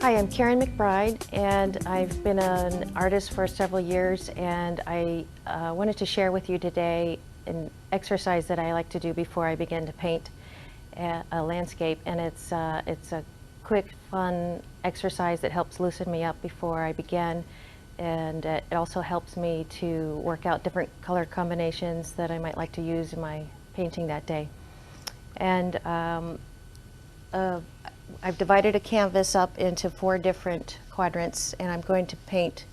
Hi, I'm Karen McBride, and I've been an artist for several years, and I wanted to share with you today an exercise that I like to do before I begin to paint a landscape, and it's a quick, fun exercise that helps loosen me up before I begin, and it also helps me to work out different color combinations that I might like to use in my painting that day. And I've divided a canvas up into 4 different quadrants, and I'm going to paint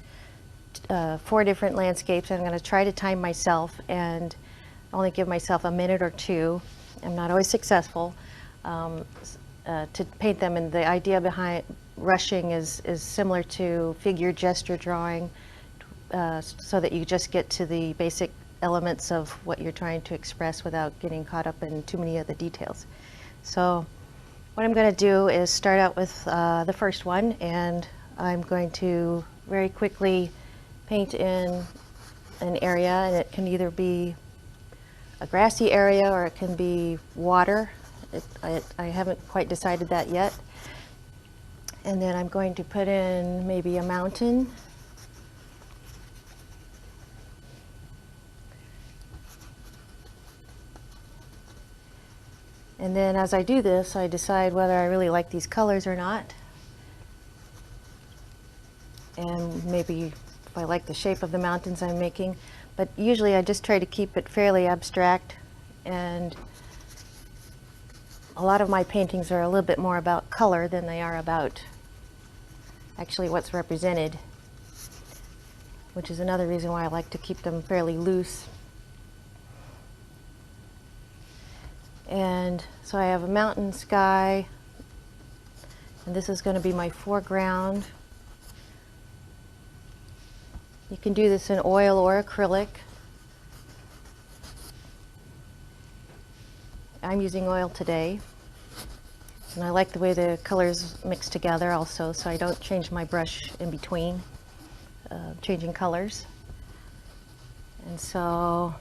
4 different landscapes. I'm going to try to time myself and only give myself a minute or 2. I'm not always successful to paint them, and the idea behind rushing is similar to figure gesture drawing, so that you just get to the basic elements of what you're trying to express without getting caught up in too many of the details. So what I'm going to do is start out with the first one, and I'm going to very quickly paint in an area, and it can either be a grassy area or it can be water. I haven't quite decided that yet. And then I'm going to put in maybe a mountain. And then as I do this, I decide whether I really like these colors or not. And maybe if I like the shape of the mountains I'm making. But usually I just try to keep it fairly abstract. And a lot of my paintings are a little bit more about color than they are about actually what's represented, which is another reason why I like to keep them fairly loose. And so I have a mountain, sky, and this is going to be my foreground. You can do this in oil or acrylic. I'm using oil today, and I like the way the colors mix together also, so I don't change my brush in between changing colors. And so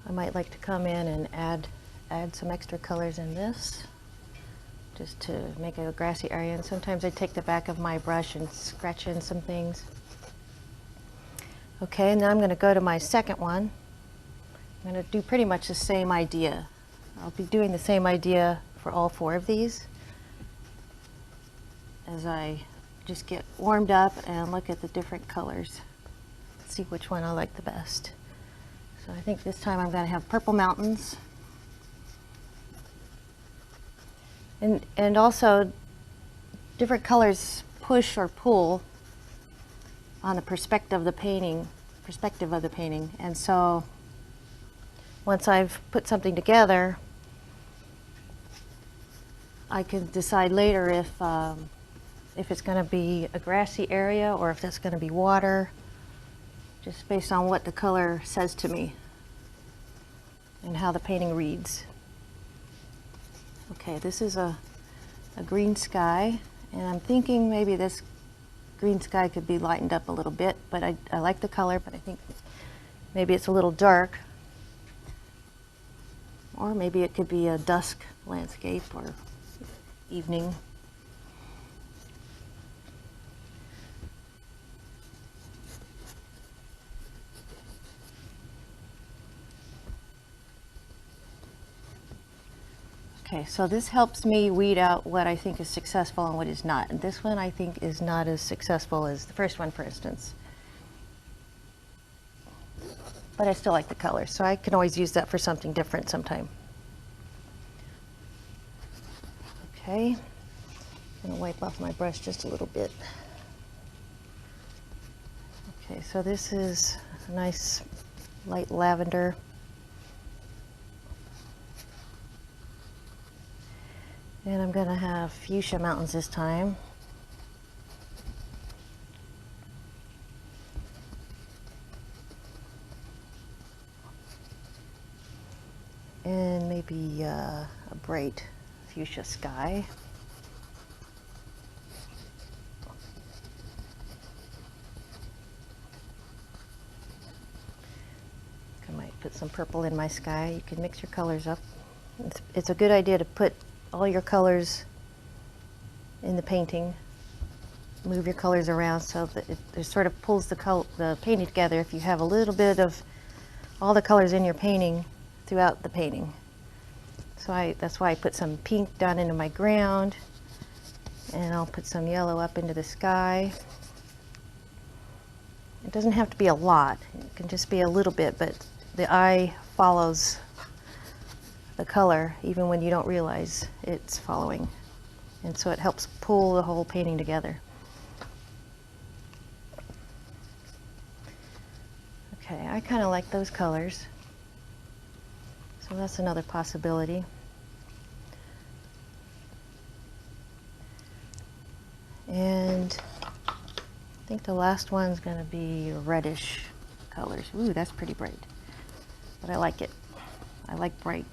I might like to come in and add some extra colors in this, just to make a grassy area. And sometimes I take the back of my brush and scratch in some things. Okay, now I'm going to go to my second one. I'm going to do pretty much the same idea. I'll be doing the same idea for all 4 of these as I just get warmed up and look at the different colors. See which one I like the best. So I think this time I'm going to have purple mountains. And also different colors push or pull on the perspective of the painting. And so once I've put something together, I can decide later if it's going to be a grassy area or if that's going to be water, just based on what the color says to me and how the painting reads. Okay, this is a green sky, and I'm thinking maybe this green sky could be lightened up a little bit, but I like the color, but I think maybe it's a little dark. Or maybe it could be a dusk landscape or evening. Okay, so this helps me weed out what I think is successful and what is not. And this one I think is not as successful as the first one, for instance. But I still like the color, so I can always use that for something different sometime. Okay, I'm going to wipe off my brush just a little bit. Okay, so this is a nice light lavender. And I'm going to have fuchsia mountains this time. And maybe a bright fuchsia sky. I might put some purple in my sky. You can mix your colors up. It's a good idea to put all your colors in the painting. Move your colors around so that it sort of pulls the painting together if you have a little bit of all the colors in your painting throughout the painting. So that's why I put some pink down into my ground, and I'll put some yellow up into the sky. It doesn't have to be a lot, it can just be a little bit, but the eye follows the color even when you don't realize it's following. And so it helps pull the whole painting together. Okay, I kind of like those colors. So that's another possibility. And I think the last one's going to be reddish colors. Ooh, that's pretty bright. But I like it. I like bright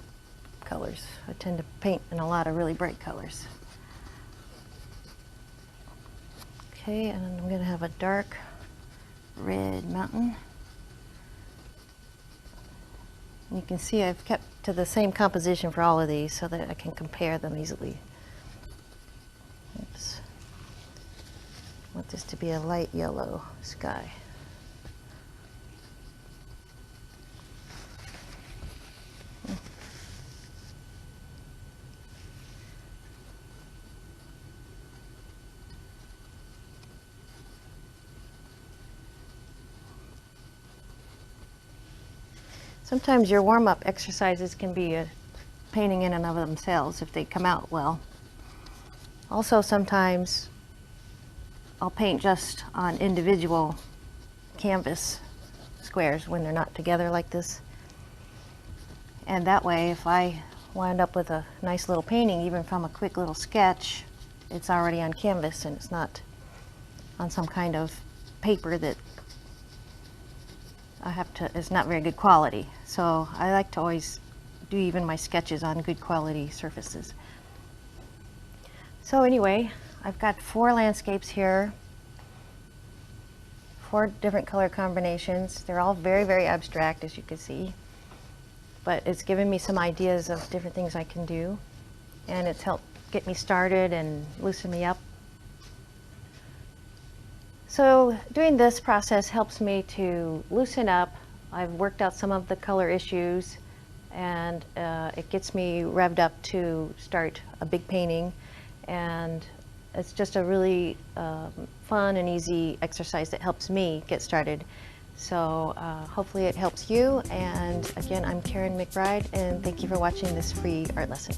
colors. I tend to paint in a lot of really bright colors. Okay, and I'm going to have a dark red mountain. And you can see I've kept to the same composition for all of these so that I can compare them easily. Oops. I want this to be a light yellow sky. Sometimes your warm-up exercises can be a painting in and of themselves if they come out well. Also, sometimes I'll paint just on individual canvas squares when they're not together like this. And that way, if I wind up with a nice little painting, even from a quick little sketch, it's already on canvas and it's not on some kind of paper that it's not very good quality. So I like to always do even my sketches on good quality surfaces. So anyway, I've got 4 landscapes here, 4 different color combinations. They're all very, very abstract, as you can see, but it's given me some ideas of different things I can do, and it's helped get me started and loosen me up. So doing this process helps me to loosen up. I've worked out some of the color issues, and it gets me revved up to start a big painting. And it's just a really fun and easy exercise that helps me get started. So hopefully it helps you. And again, I'm Karen McBride, and thank you for watching this free art lesson.